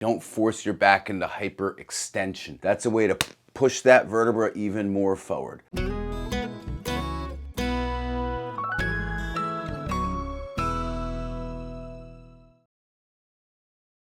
Don't force your back into hyperextension. That's a way to push that vertebra even more forward.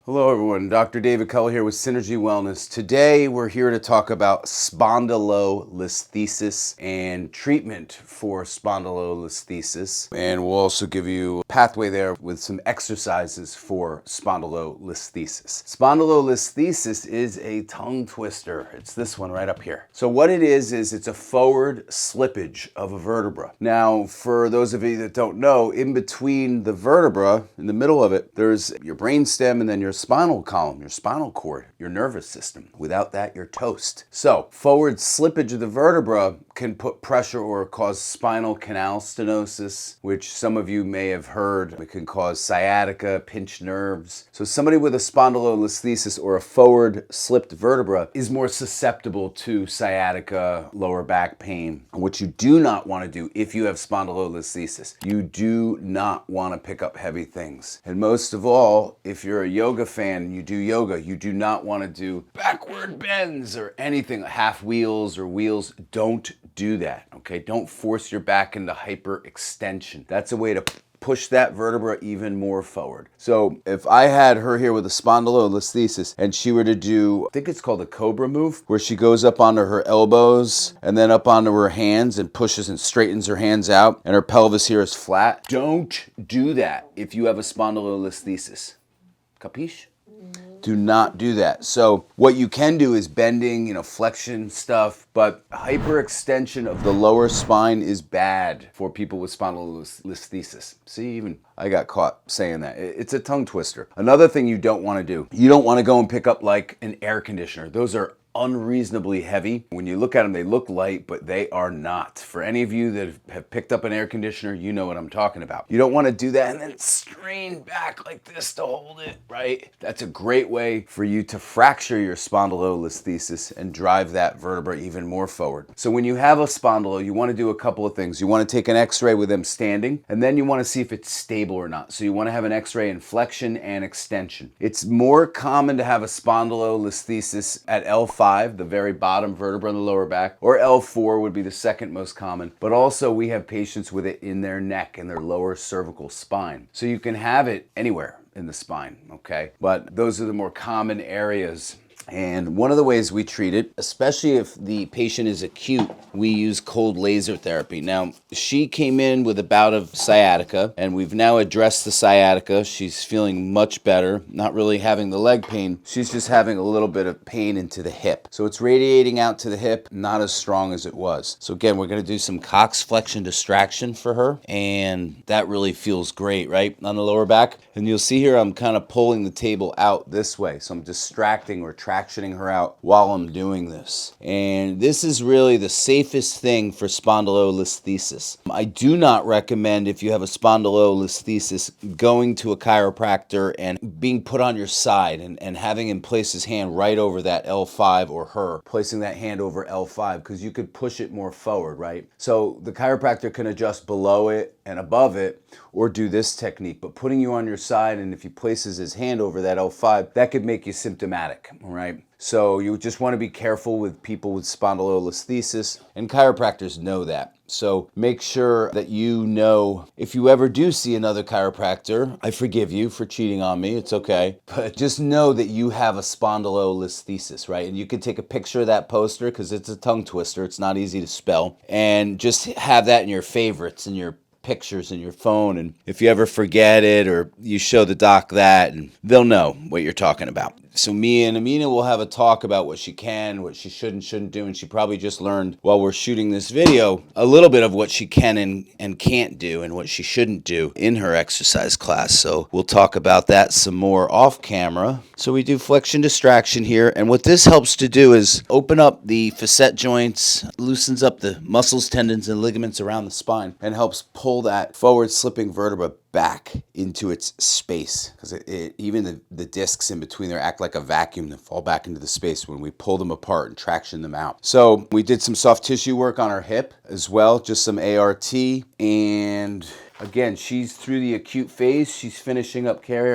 Hello everyone, Dr. David Kulla here with Synergy Wellness. Today we're here to talk about spondylolisthesis and treatment for spondylolisthesis. And we'll also give you a pathway there with some exercises for spondylolisthesis. Spondylolisthesis is a tongue twister. It's this one right up here. So what it is it's a forward slippage of a vertebra. Now, for those of you that don't know, in between the vertebra, in the middle of it, there's your brainstem and then your spinal column, your spinal cord, your nervous system. Without that, you're toast. So forward slippage of the vertebra can put pressure or cause spinal canal stenosis, which some of you may have heard. It can cause sciatica, pinched nerves. So somebody with a spondylolisthesis or a forward slipped vertebra is more susceptible to sciatica, lower back pain. What you do not want to do if you have spondylolisthesis, you do not want to pick up heavy things. And most of all, if you're a yoga fan and you do yoga, you do not want to do backward bends or anything, half wheels or wheels. Don't do that, okay? Don't force your back into hyperextension. That's a way to push that vertebra even more forward. So if I had her here with a spondylolisthesis and she were to do, I think it's called a cobra move, where she goes up onto her elbows and then up onto her hands and pushes and straightens her hands out and her pelvis here is flat. Don't do that if you have a spondylolisthesis. Capiche? Do not do that. So what you can do is bending, flexion stuff, but hyperextension of the lower spine is bad for people with spondylolisthesis. See, even I got caught saying that. It's a tongue twister. Another thing you don't want to do, you don't want to go and pick up like an air conditioner. Those are unreasonably heavy. When you look at them, they look light, but they are not. For any of you that have picked up an air conditioner, you know what I'm talking about. You don't want to do that and then strain back like this to hold it, right? That's a great way for you to fracture your spondylolisthesis and drive that vertebra even more forward. So when you have a spondylo, you want to do a couple of things. You want to take an x-ray with them standing, and then you want to see if it's stable or not. So you want to have an x-ray in flexion and extension. It's more common to have a spondylolisthesis at L5, the very bottom vertebra in the lower back, or L4 would be the second most common. But also we have patients with it in their neck and their lower cervical spine. So you can have it anywhere in the spine, okay? But those are the more common areas. And one of the ways we treat it, especially if the patient is acute, we use cold laser therapy. Now, she came in with a bout of sciatica, and we've now addressed the sciatica. She's feeling much better, not really having the leg pain. She's just having a little bit of pain into the hip. So it's radiating out to the hip, not as strong as it was. So again, we're going to do some cox flexion distraction for her, and that really feels great, right, on the lower back. And you'll see here I'm kind of pulling the table out this way. So I'm distracting or tractioning her out while I'm doing this. And this is really the safest thing for spondylolisthesis. I do not recommend, if you have a spondylolisthesis, going to a chiropractor and being put on your side and having him place his hand right over that L5, or her placing that hand over L5, because you could push it more forward, right? So the chiropractor can adjust below it and above it, or do this technique, but putting you on your side, and if he places his hand over that L5, that could make you symptomatic, right? So you just want to be careful with people with spondylolisthesis, and chiropractors know that. So make sure that you know, if you ever do see another chiropractor, I forgive you for cheating on me, it's okay, but just know that you have a spondylolisthesis, right? And you can take a picture of that poster, because it's a tongue twister, it's not easy to spell, and just have that in your favorites, in your pictures in your phone, and if you ever forget it, or you show the doc that, and they'll know what you're talking about. So me and Amina will have a talk about what she can, what she shouldn't do, and she probably just learned while we're shooting this video a little bit of what she can and can't do, and what she shouldn't do in her exercise class. So we'll talk about that some more off camera. So we do flexion distraction here, and what this helps to do is open up the facet joints, loosens up the muscles, tendons, and ligaments around the spine, and helps pull that forward slipping vertebra back into its space, because even the discs in between there act like a vacuum that fall back into the space when we pull them apart and traction them out. So we did some soft tissue work on her hip as well, just some ART, and again, she's through the acute phase. She's finishing up care.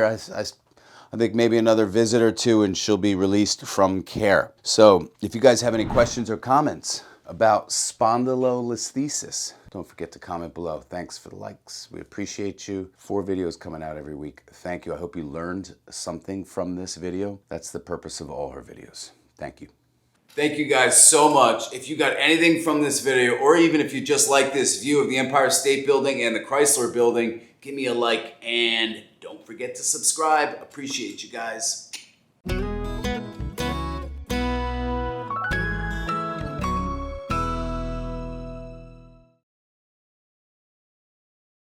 I think maybe another visit or two and she'll be released from care. So if you guys have any questions or comments about spondylolisthesis, don't forget to comment below. Thanks for the likes. We appreciate you. 4 videos coming out every week. Thank you. I hope you learned something from this video. That's the purpose of all her videos. Thank you. Thank you guys so much. If you got anything from this video, or even if you just like this view of the Empire State Building and the Chrysler Building, give me a like and don't forget to subscribe. Appreciate you guys.